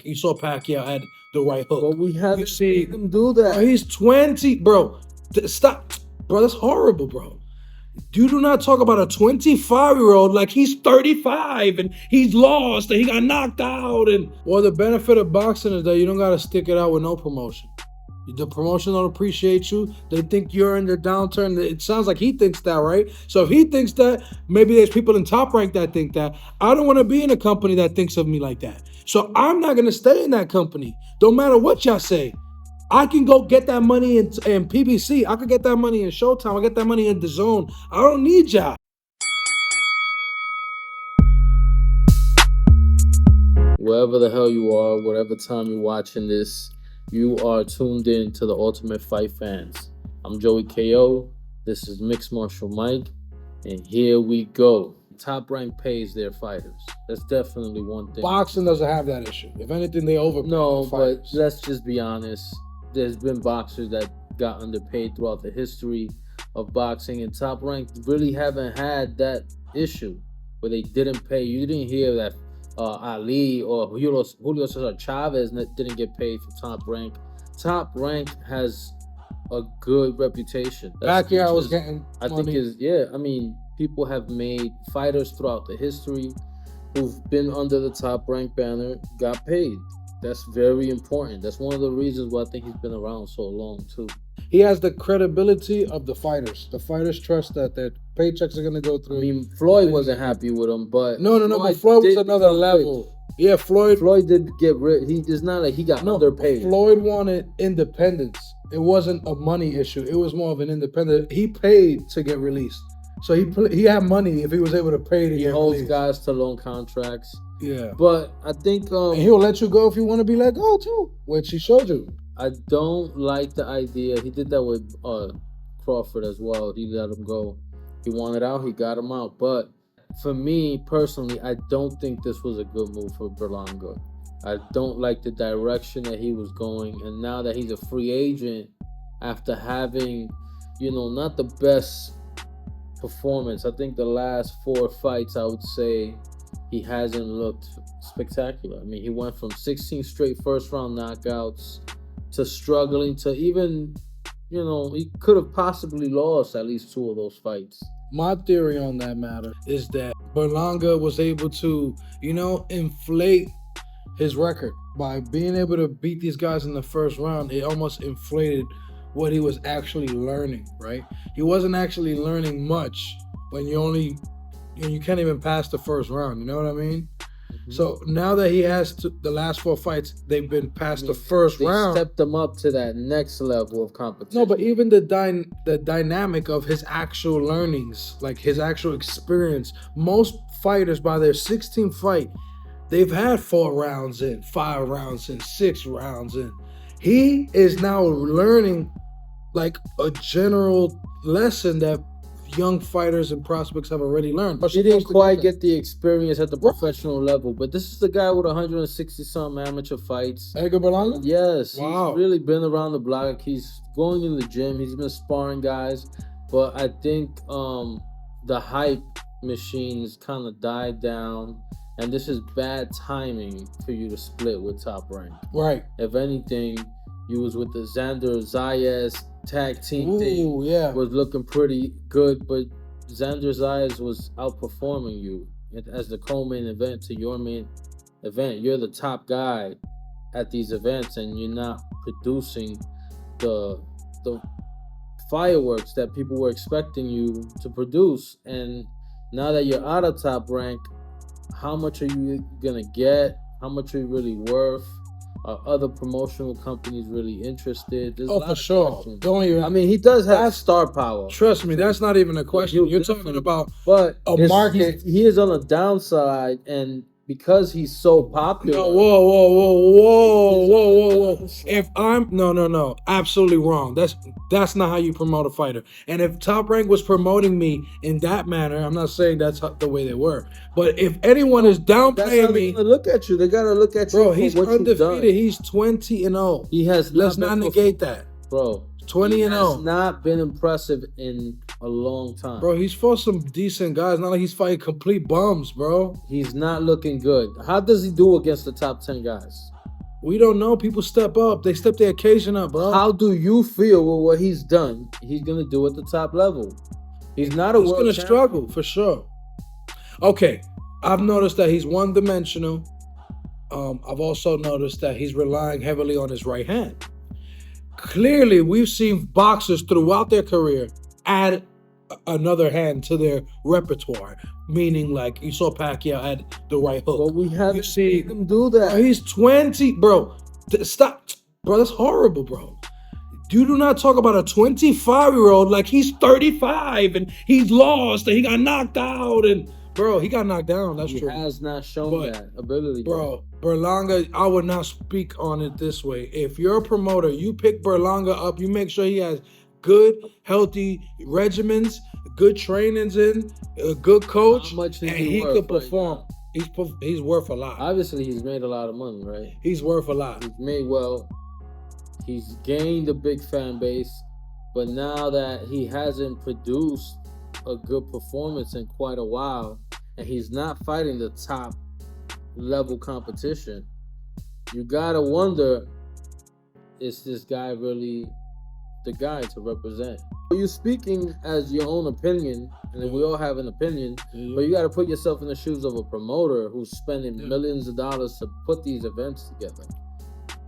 like you saw Pacquiao had the right hook. But we haven't You see seen him do that. Bro, he's 20, bro. Stop, bro. That's horrible, bro. You do not talk about a 25-year-old like he's 35 and he's lost and he got knocked out. And well, the benefit of boxing is that you don't gotta stick it out with no promotion. The promotion don't appreciate you. They think you're in their downturn. It sounds like he thinks that, right? So if he thinks that, maybe there's people in Top Rank that think that. I don't want to be in a company that thinks of me like that. So I'm not gonna stay in that company. Don't matter what y'all say. I can go get that money in PBC. I could get that money in Showtime. I get that money in DAZN. I don't need y'all. Wherever the hell you are, whatever time you're watching this, you are tuned in to the Ultimate Fight fans. I'm Joey KO. This is Mixed Martial Mike. And here we go. Top Rank pays their fighters. That's definitely one thing. Boxing doesn't have that issue. If anything, they overpay. No, the but fighters. let's just be honest. There's been boxers that got underpaid throughout the history of boxing, and Top Rank really haven't had that issue where they didn't pay. You didn't hear that Ali or Julio Cesar Chavez didn't get paid for Top Rank. Top Rank has a good reputation. Pacquiao was getting I money. think is yeah. I mean, people have made fighters throughout the history who've been under the Top Rank banner got paid. That's very important. That's one of the reasons why I think he's been around so long too. He has the credibility of the fighters. The fighters trust that their paychecks are gonna go through. I mean, Floyd wasn't happy with him, but no. But Floyd was another level. Yeah, Floyd did get rid. It's not like he got underpaid. Floyd wanted independence. It wasn't a money issue. It was more of an independent. He paid to get released, so he had money if he was able to pay to get released. He holds guys to long contracts. Yeah, but I think and he'll let you go if you want to be let go too, which he showed you. I don't like the idea. He did that with Crawford as well. He let him go. He wanted out. He got him out. But for me personally, I don't think this was a good move for Berlanga. I don't like the direction that he was going. And now that he's a free agent, after having, not the best performance, I think the last 4 fights, I would say, he hasn't looked spectacular. I mean, he went from 16 straight first-round knockouts to struggling to even, he could have possibly lost at least 2 of those fights. My theory on that matter is that Berlanga was able to, inflate his record by being able to beat these guys in the first round. It almost inflated what he was actually learning, right? He wasn't actually learning much when you can't even pass the first round. You know what I mean? Mm-hmm. So now that he has the last 4 fights, they've been past the first round. Stepped him up to that next level of competition. No, but even the dynamic of his actual learnings, like his actual experience. Most fighters by their 16th fight, they've had 4 rounds in, 5 rounds in, 6 rounds in. He is now learning like a general lesson that young fighters and prospects have already learned. He didn't quite get the experience at the professional level, but this is the guy with 160-something amateur fights. Edgar Berlanga? Yes. Wow. He's really been around the block. He's going in the gym. He's been sparring guys. But I think the hype machines kind of died down, and this is bad timing for you to split with Top Rank. Right. If anything, you was with the Xander Zayas tag team thing. Yeah. Was looking pretty good, but Xander Zayas was outperforming you as the co-main event to your main event. You're the top guy at these events, and you're not producing the fireworks that people were expecting you to produce. And now that you're out of Top Rank, how much are you gonna get? How much are you really worth? Are other promotional companies really interested? There's for sure. Don't even. I mean, he does have star power. Trust me, that's not even a question. You're talking about a market. He is on the downside, and because he's so popular. No, whoa. If I'm no, absolutely wrong. That's not how you promote a fighter. And if Top Rank was promoting me in that manner, I'm not saying that's the way they were. But if anyone is downplaying me, look at you. They gotta look at you. Bro, he's undefeated. He's 20-0. He has. Let's not negate that, bro. 20-0. Has not been impressive in a long time. Bro, he's fought some decent guys. Not like he's fighting complete bums, bro. He's not looking good. How does he do against the top 10 guys? We don't know. People step up. They step their occasion up, bro. How do you feel with what he's done? He's gonna do at the top level. He's not a He's world gonna champion. struggle for sure. Okay, I've noticed that he's one-dimensional. I've also noticed that he's relying heavily on his right hand. Clearly, we've seen boxers throughout their career add another hand to their repertoire. Meaning, like you saw Pacquiao had the right hook. But we haven't You see seen him do that. He's 20, bro. Stop, bro. That's horrible, bro. You do not talk about a 25-year-old like he's 35 and he's lost and he got knocked out and bro, he got knocked down. That's true. He has not shown that ability, bro. Berlanga, I would not speak on it this way. If you're a promoter, you pick Berlanga up. You make sure he has good, healthy regimens, good trainings in, a good coach, How much is and he could worth perform. He's worth a lot. Obviously, he's made a lot of money, right? He's worth a lot. He's made well. He's gained a big fan base, but now that he hasn't produced a good performance in quite a while, and he's not fighting the top level competition, you gotta wonder, is this guy really the guy to represent? You're speaking as your own opinion, and we all have an opinion, but you got to put yourself in the shoes of a promoter who's spending millions of dollars to put these events together.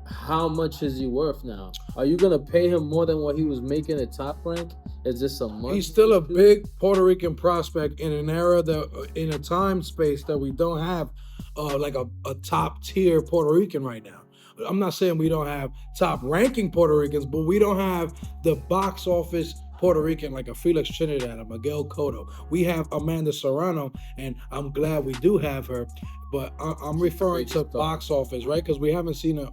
How much is he worth now? Are you gonna pay him more than what he was making at Top Rank? Is this a money? He's still a big Puerto Rican prospect in an era that, in a time space that we don't have, like a top tier Puerto Rican right now. I'm not saying we don't have top ranking Puerto Ricans, but we don't have the box office Puerto Rican like a Felix Trinidad, a Miguel Cotto. We have Amanda Serrano, and I'm glad we do have her. But I'm referring to box office, right? Because we haven't seen a.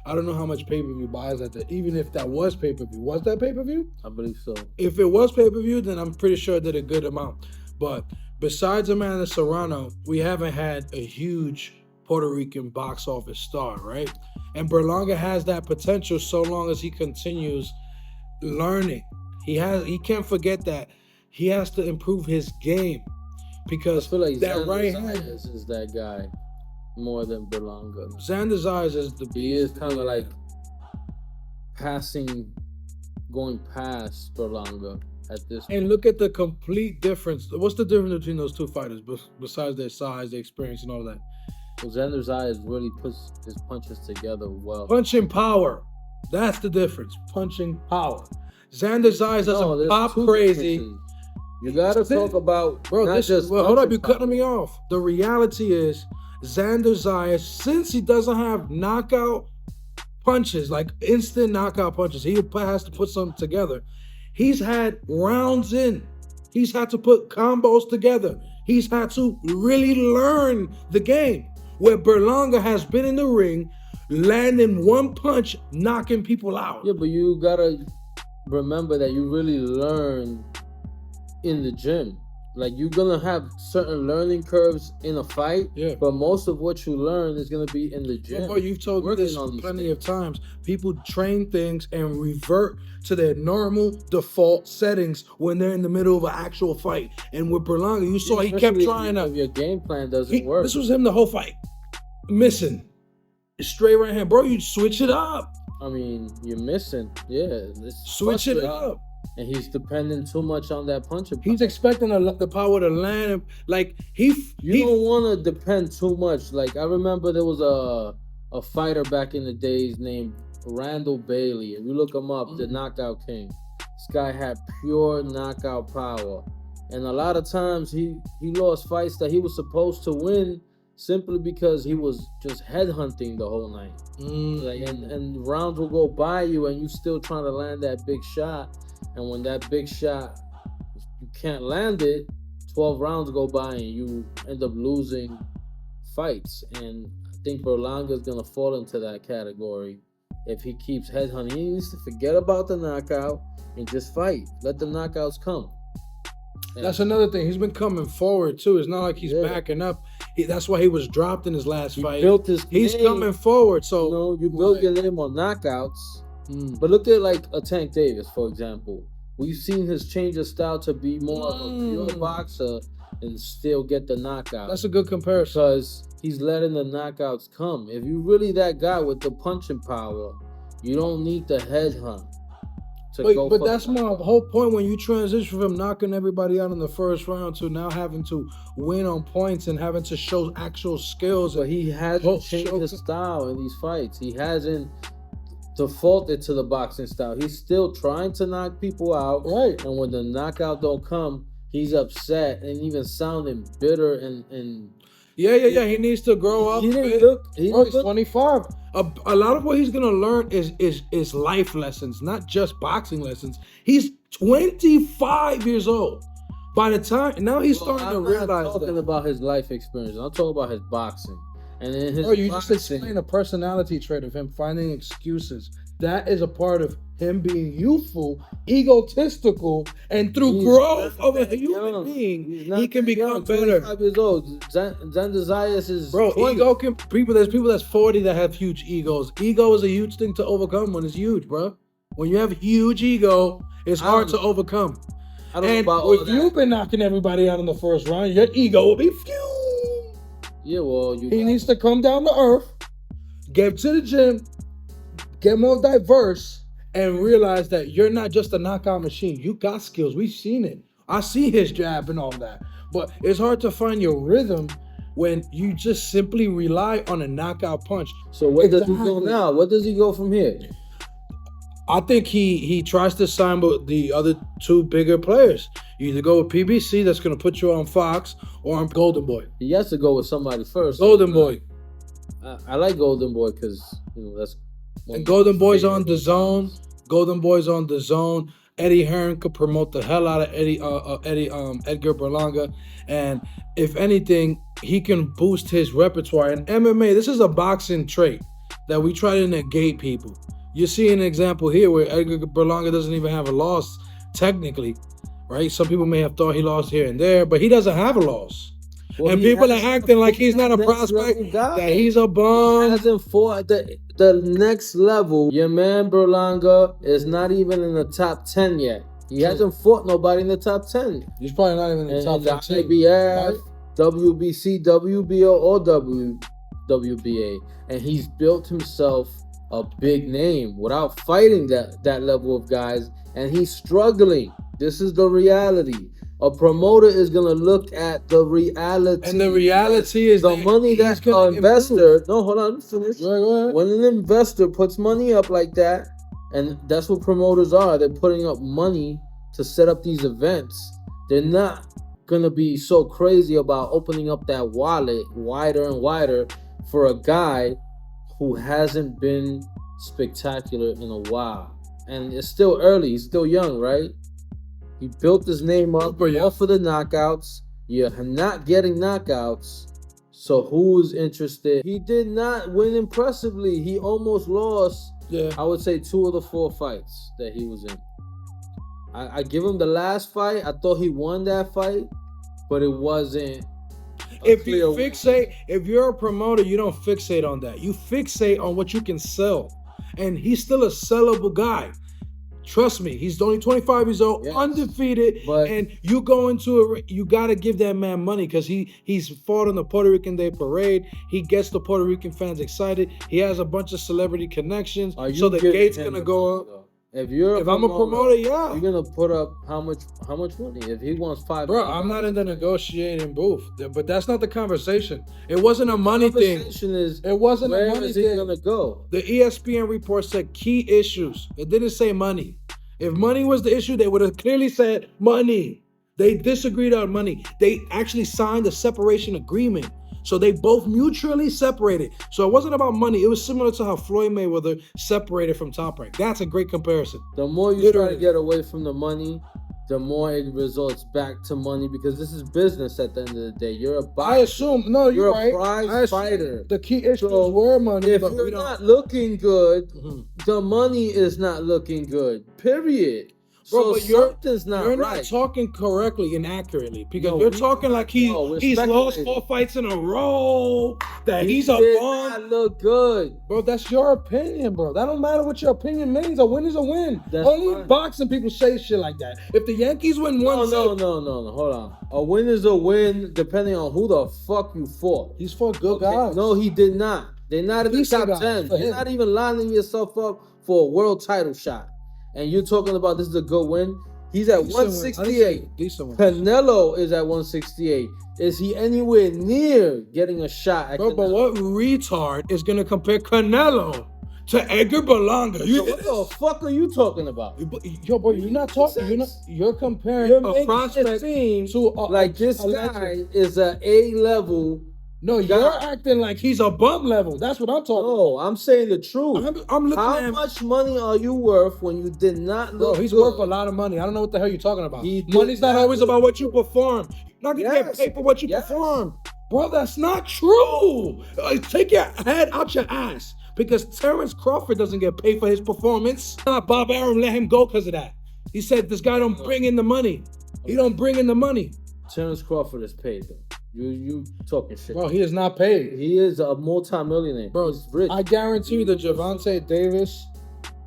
I don't know how much pay-per-view buys at that. Even if that was pay-per-view, was that pay-per-view? I believe so. If it was pay-per-view, then I'm pretty sure it did a good amount. But besides Amanda Serrano, we haven't had a huge Puerto Rican box office star, right? And Berlanga has that potential so long as he continues learning. He can't forget that he has to improve his game, because I feel like that Xander right hand Zayas is that guy more than Berlanga. Xander Zayas is the He is kind of like going past Berlanga at this point. And look at the complete difference. What's the difference between those two fighters besides their size, their experience, and all that? Well, Xander Zayas really puts his punches together well. Punching power. That's the difference. Punching power. Xander Zayas doesn't pop crazy. You gotta talk about, bro. Hold up, you're cutting me off. The reality is, Xander Zayas, since he doesn't have knockout punches, like instant knockout punches, he has to put something together. He's had rounds in. He's had to put combos together. He's had to really learn the game. Where Berlanga has been in the ring, landing one punch, knocking people out. Yeah, but you gotta remember that you really learn in the gym. Like, you're gonna have certain learning curves in a fight, but most of what you learn is gonna be in the gym. Yeah, but you've told me this plenty of times. People train things and revert to their normal default settings when they're in the middle of an actual fight. And with Berlanga, you saw he kept trying to. If your game plan doesn't work. This was him the whole fight. Missing. Straight right hand. Bro, you switch it up. I mean, you're missing. Yeah. Switch it up. And he's depending too much on that puncher. He's expecting the power to land. Like, you don't want to depend too much. Like, I remember there was a fighter back in the days named Randall Bailey. If you look him up, the Knockout King. This guy had pure knockout power. And a lot of times he lost fights that he was supposed to win simply because he was just headhunting the whole night. Like, and rounds will go by you and you still trying to land that big shot. And when that big shot, you can't land it, 12 rounds go by and you end up losing fights. And I think Berlanga is going to fall into that category if he keeps headhunting. He needs to forget about the knockout and just fight. Let the knockouts come. And that's another thing. He's been coming forward, too. It's not like he's backing up. That's why he was dropped in his last fight. He's coming forward. So you build your name on knockouts. But look at like a Tank Davis, for example. We've seen his change of style to be more of a pure boxer, and still get the knockout. That's a good comparison. Because he's letting the knockouts come. If you're really that guy with the punching power, you don't need the headhunt. But that's my whole point when you transition from knocking everybody out in the first round to now having to win on points and having to show actual skills. But he hasn't changed his style in these fights. He hasn't defaulted to the boxing style. He's still trying to knock people out. Right. And when the knockout don't come, he's upset and even sounding bitter and Yeah. He needs to grow up. He didn't look. He's 25. A lot of what he's gonna learn is life lessons, not just boxing lessons. He's 25 years old. By the time now he's starting to realize. I'm not talking about his life experience. I'm talking about his boxing. And in his you just explained a personality trait of him finding excuses. That is a part of him being youthful, egotistical, and through growth of a human being, he can become better. 25 years old. Zandazayas is 20. Ego can there's people that's 40 that have huge egos. Ego is a huge thing to overcome when it's huge, bro. When you have huge ego, it's hard to overcome. I don't and know about if you've been knocking everybody out in the first round, your ego will be fueled. Yeah, well, he needs to come down to earth, get to the gym, get more diverse, and realize that you're not just a knockout machine. You got skills. We've seen it. I see his jab and all that. But it's hard to find your rhythm when you just simply rely on a knockout punch. So where does he go now? Where does he go from here? I think he tries to sign with the other two bigger players. You either go with PBC, that's going to put you on Fox, or on Goldenboy. He has to go with somebody first. Goldenboy. I like Goldenboy because that's. And Goldenboy's on DAZN. Goldenboy's on DAZN. Eddie Hearn could promote the hell out of Edgar Berlanga, and if anything, he can boost his repertoire. And MMA, this is a boxing trait that we try to negate people. You see an example here where Edgar Berlanga doesn't even have a loss technically, right? Some people may have thought he lost here and there, but he doesn't have a loss. Well, and people are acting like he's not a prospect, that he's a bum. He hasn't fought the next level. Your man Berlanga is not even in the top 10 yet. He hasn't fought nobody in the top 10. He's probably not even in the top 10. IBF, WBC, WBO, or WBA. And he's built himself a big name without fighting that level of guys. And he's struggling. This is the reality. A promoter is going to look at the reality. And the reality is the money that an investor... No, hold on, finish. Go ahead. When an investor puts money up like that, and that's what promoters are, they're putting up money to set up these events. They're not going to be so crazy about opening up that wallet wider and wider for a guy who hasn't been spectacular in a while. And it's still early. He's still young, right? He built his name up off of the knockouts. You're not getting knockouts. So who's interested? He did not win impressively. He almost lost, I would say, 2 of the 4 fights that he was in. I give him the last fight. I thought he won that fight, but it wasn't. If you're a promoter, you don't fixate on that. You fixate on what you can sell. And he's still a sellable guy. Trust me, he's only 25 years old, undefeated, and you go into you got to give that man money because he's fought on the Puerto Rican Day Parade. He gets the Puerto Rican fans excited. He has a bunch of celebrity connections, so the gate's gonna go up. If I'm a promoter, you're gonna put up how much money? If he wants $5, bro, I'm not in the negotiating booth, but that's not the conversation. It wasn't a money thing. It wasn't a money thing. Where is he gonna go? The ESPN report said key issues. It didn't say money. If money was the issue, they would have clearly said money. They disagreed on money. They actually signed a separation agreement. So they both mutually separated. So it wasn't about money. It was similar to how Floyd Mayweather separated from Top Rank. That's a great comparison. The more you try to get away from the money, the more it results back to money because this is business at the end of the day. You're a boxer. I assume, no, you're right. You're a prize fighter. The key issues were money. If you're not looking good, the money is not looking good. Period. So but something's you're right. not talking correctly and accurately because No, you're we- talking like no, we're he's lost speculating. 4 fights in a row. That He he's a did bum. not look good. Bro, that's your opinion, bro. That don't matter what your opinion means. A win is a win. That's Only fine. in boxing people say shit like that. If the Yankees win No, one, no. Hold on. A win is a win depending on who the fuck you fought. he's fought good Okay, guys. no, he did not. They're not in the Decent top guys 10. for You're him. not even lining yourself up for a world title shot. And you're talking about this is a good win? He's at Decent win. 168. Decent win. Canelo is at 168. Is he anywhere near getting a shot at Bro, Canelo? but what retard is gonna compare Canelo to Edgar Berlanga? So what the fuck are you talking about? Yo, bro, you're not talking. You're comparing You're a making prospect it seem to like this a legend. guy is a A-level. No, you're acting like he's a bum level. That's what I'm talking. No, I'm saying the truth. I'm looking How at him. much money are you worth when you did not look Bro, he's good? worth a lot of money. I don't know what the hell you're talking about. He did Money's not not always look about what you perform. You're not gonna get paid for what you Yes. perform. Bro, that's not true. Take your head out your ass. Because Terrence Crawford doesn't get paid for his performance. Bob Arum let him go because of that. He said this guy don't bring in the money. He don't bring in the money. Terrence Crawford is paid though. You talking shit. Bro, he is not paid. He is a multi-millionaire. Bro, he's rich. I guarantee you the Gervonta Davis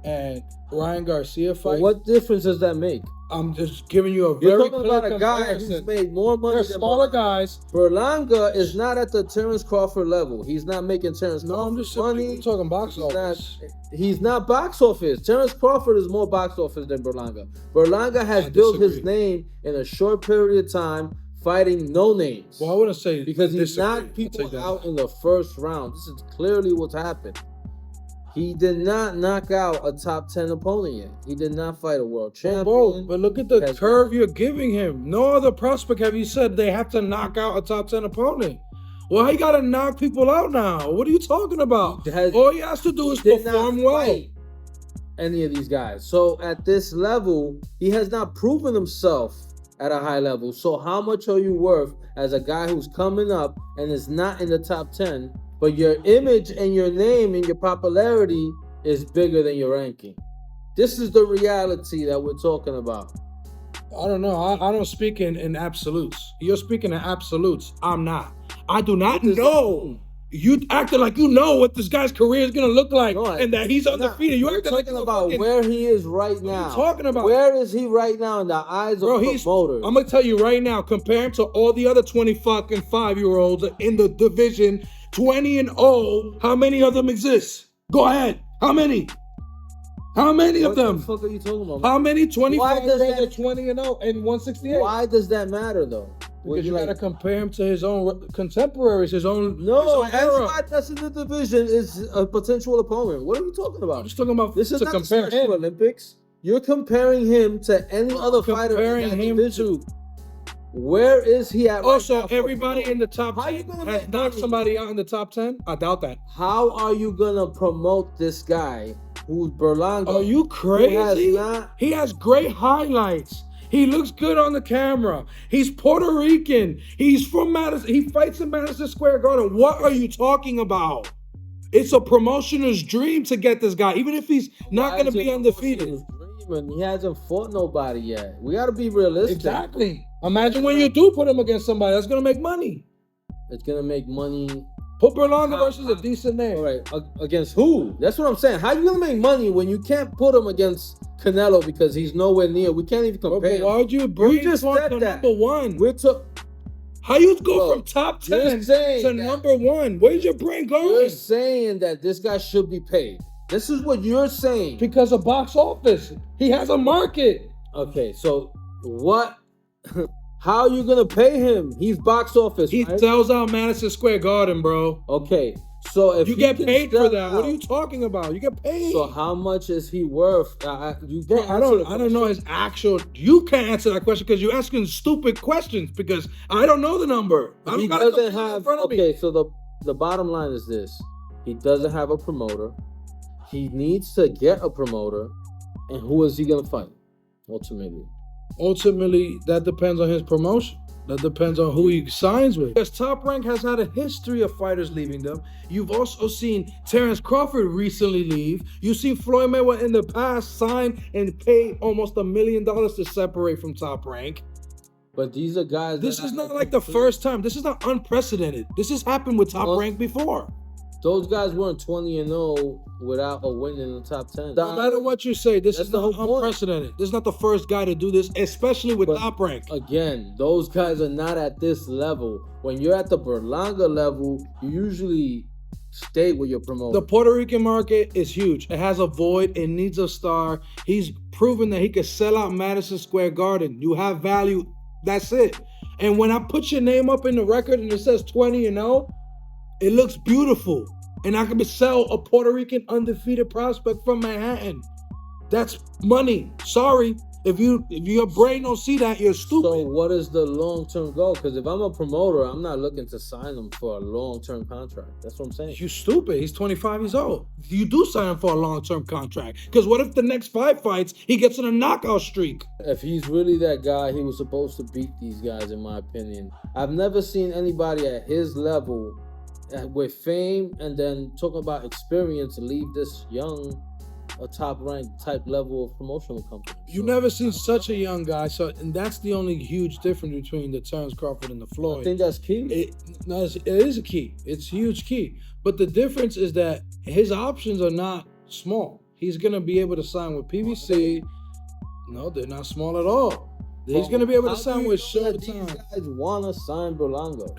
and Ryan Garcia fight. But what difference does that make? I'm just giving you a You're very talking clear about a guy comparison. who's made more money They're than smaller Berlanga. guys. Berlanga is not at the Terrence Crawford level. He's not making Terrence No, Crawford I'm just money. I'm talking box He's office. he's not box office. Terrence Crawford is more box office than Berlanga. Berlanga has I built his disagree. name in a short period of time fighting no names. Well, I wouldn't say Because he disagree. knocked I'll people take that out back. in the first round. This is clearly what's happened. He did not knock out a top 10 opponent yet. He did not fight a world champion. Bro, but look at the Has- curve you're giving him. No other prospect have you said they have to knock out a top 10 opponent. Well, he got to knock people out now. What are you talking about? All he has to do is did not perform well. fight any of these guys. So at this level, he has not proven himself at a high level. So how much are you worth as a guy who's coming up and is not in the top 10, but your image and your name and your popularity is bigger than your ranking? This is the reality that we're talking about. I don't know. I don't speak in absolutes. You're speaking in absolutes. I'm not. I do not What does that know. mean? You acting like you know what this guy's career is gonna look like No, and that he's undefeated. You We're acting like talking you're about fucking- where he is right now. What are you talking about? Where is he right now in the eyes Bro, of he's. promoters? I'm gonna tell you right now. Compare him to all the other 25-year-olds in the division, 20-0. How many of them exist? Go ahead. How many? How many of What them? the fuck are you talking about? How many Why 25-years does are that- 20-0 and 168? Why does that matter though? Because you like, gotta compare him to his own contemporaries, his own. no, his own era. everybody that's in the division is a potential opponent. What are you talking I'm about? just talking about This is to not the compare Special him. Olympics. You're comparing him to any other fighter in Comparing that him division. to. Where is he at? Also, right now for everybody promote? in the top How 10 you gonna has make knocked money? somebody out in the top 10. I doubt that. How are you gonna promote this guy who's Berlanga? Are you who has crazy? not- He has great highlights. He looks good on the camera. He's Puerto Rican. He's from Madison. He fights in Madison Square Garden. What are you talking about? It's a promotioner's dream to get this guy, even if he's not Why going is to it be undefeated. his dream and he hasn't fought nobody yet? We gotta be realistic. Exactly. Imagine when you do put him against somebody that's going to make money. It's gonna make money. Put Berlanga versus a decent name. All right, against who? That's what I'm saying. How you gonna make money when you can't put him against Canelo because he's nowhere near? We can't even Bro, compare. but why would you bring just him said to that. number one? We're How you go Bro, from top you're 10 saying to that- number one? Where's your brain going? You're saying that this guy should be paid. This is what you're saying. Because of box office. He has a market. Okay, so what? How are you gonna pay him? He's box office. He right? sells out Madison Square Garden, bro. Okay, so if You he get can paid sell for that. What out- are you talking about? You get paid. So how much is he worth? You Bro, can't I answer the don't know question. his actual. You can't answer that question because you're asking stupid questions. Because I don't know the number. I don't He got it doesn't in have. front of me. Okay, so the bottom line is this: he doesn't have a promoter. He needs to get a promoter, and who is he gonna fight? Ultimately, Ultimately, that depends on his promotion. That depends on who he signs with. Because Top Rank has had a history of fighters leaving them. You've also seen Terrence Crawford recently leave. You've seen Floyd Mayweather in the past sign and pay almost $1 million to separate from Top Rank. But these are guys. This is not like the first time. This is not unprecedented. This has happened with Top Rank before. Those guys weren't 20-0 without a win in the top 10. No matter what you say, this is not unprecedented. This is not the first guy to do this, especially with Top Rank. Again, those guys are not at this level. When you're at the Berlanga level, you usually stay with your promoter. The Puerto Rican market is huge. It has a void. It needs a star. He's proven that he can sell out Madison Square Garden. You have value. That's it. And when I put your name up in the record and it says 20-0, it looks beautiful. And I can sell a Puerto Rican undefeated prospect from Manhattan. That's money. Sorry. If your brain don't see that, you're stupid. So what is the long-term goal? Because if I'm a promoter, I'm not looking to sign him for a long-term contract. That's what I'm saying. You're stupid. He's 25 years old. You do sign him for a long-term contract. Because what if the next 5 fights, he gets in a knockout streak? If he's really that guy, he was supposed to beat these guys, in my opinion. I've never seen anybody at his level with fame and then talking about experience leave this young, a top-ranked type level of promotional company. You never seen such a young guy, and that's the only huge difference between the Terrence Crawford and the Floyd. I think that's key. It is a key. It's huge key. But the difference is that his options are not small. He's gonna be able to sign with PBC. No, they're not small at all. He's gonna be able to sign with Showtime. These guys wanna sign Berlanga.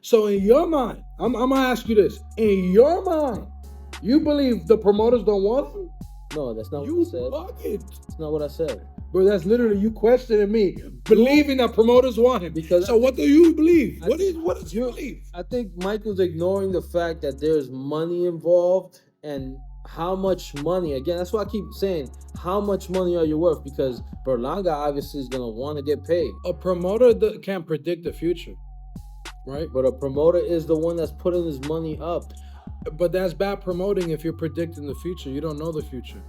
So in your mind, I'm gonna ask you this: in your mind, you believe the promoters don't want him? No, that's not what I said. Bucket. That's not what I said. Bro, that's literally you questioning me, believing that promoters want him. Because so what do you believe? What is you believe? I think Michael's ignoring the fact that there's money involved and how much money. Again, that's why I keep saying, how much money are you worth? Because Berlanga obviously is gonna want to get paid. A promoter can't predict the future, right? But a promoter is the one that's putting his money up. But that's bad promoting if you're predicting the future. You don't know the future.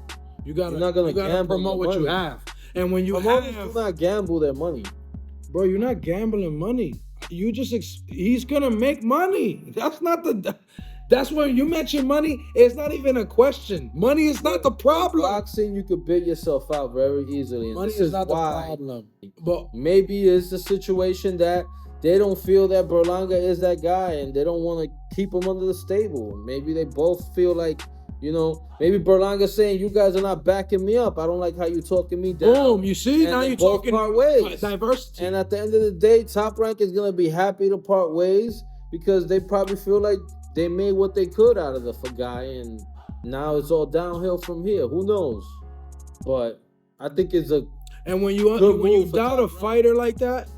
You gotta promote what you have. And when you do not gamble their money. Bro, you're not gambling money. You just he's gonna make money. That's when you mention money, it's not even a question. Money is not the problem. Boxing, you could bid yourself out very easily. And money is not the problem. But maybe it's the situation that they don't feel that Berlanga is that guy and they don't want to keep him under the stable. Maybe they both feel like, maybe Berlanga's saying, you guys are not backing me up. I don't like how you talking me down. Boom, you see? Now you're talking part ways. Diversity. And at the end of the day, Top Rank is going to be happy to part ways because they probably feel like they made what they could out of the guy and now it's all downhill from here. Who knows? But I think it's a And when you doubt a fighter like that,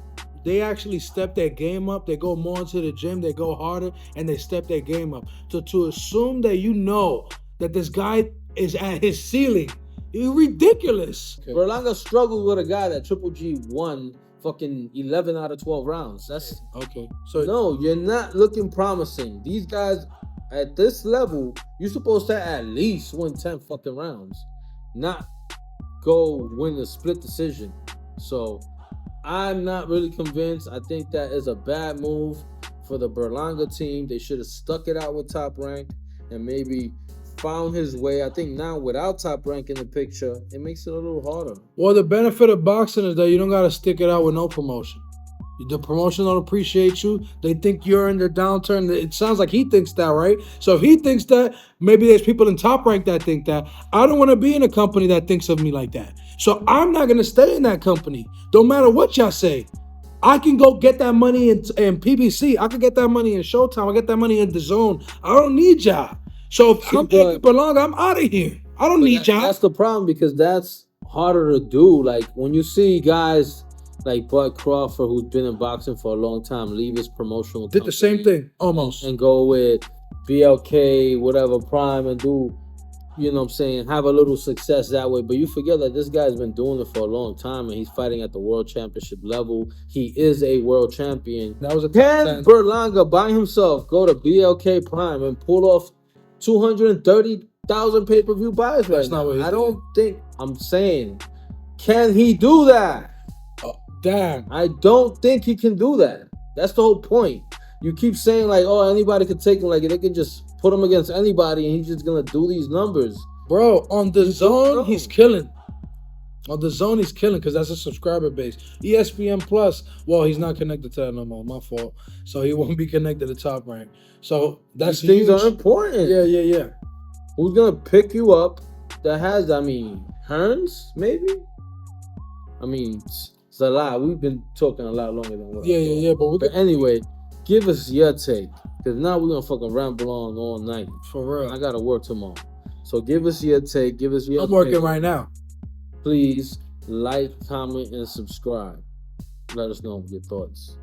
they actually step their game up. They go more into the gym. They go harder, and they step their game up. So to assume that that this guy is at his ceiling is ridiculous. Okay. Berlanga struggled with a guy that Triple G won fucking 11 out of 12 rounds. That's okay. So no, you're not looking promising. These guys at this level, you're supposed to at least win 10 fucking rounds, not go win a split decision. So I'm not really convinced. I think that is a bad move for the Berlanga team. They should have stuck it out with Top Rank and maybe found his way. I think now without Top Rank in the picture, it makes it a little harder. Well, the benefit of boxing is that you don't got to stick it out with no promotion. The promotion don't appreciate you. They think you're in their downturn. It sounds like he thinks that, right? So if he thinks that, maybe there's people in Top Rank that think that. I don't want to be in a company that thinks of me like that. So I'm not going to stay in that company. Don't matter what y'all say. I can go get that money in PBC. I can get that money in Showtime. I get that money in DAZN. I don't need y'all. So if I'm Edgar Berlanga, I'm out of here. I don't need y'all. That's the problem because that's harder to do. Like when you see guys like Bud Crawford, who's been in boxing for a long time, leave his promotional did the same thing, almost. And go with BLK, whatever, Prime, and do, have a little success that way. But you forget that this guy's been doing it for a long time, and he's fighting at the world championship level. He is a world champion. That was Can Berlanga by himself go to BLK Prime and pull off 230,000 pay-per-view buys right now? Not what I don't think. I'm saying, can he do that? Damn. I don't think he can do that. That's the whole point. You keep saying like, oh, anybody could take him. Like they could just put him against anybody, and he's just gonna do these numbers. Bro, on the don't zone, know. he's killing. On the zone, he's killing because that's a subscriber base. ESPN Plus, well, he's not connected to that no more. My fault. So he won't be connected to Top Rank. So that's These things huge. are important. Yeah. Who's gonna pick you up? That has, Hearns maybe. It's a lot. We've been talking a lot longer than what. Yeah. But Anyway, give us your take, because now we're gonna fucking ramble on all night. For real. I gotta work tomorrow. So give us your take. Give us your. I'm working right now. Please like, comment, and subscribe. Let us know your thoughts.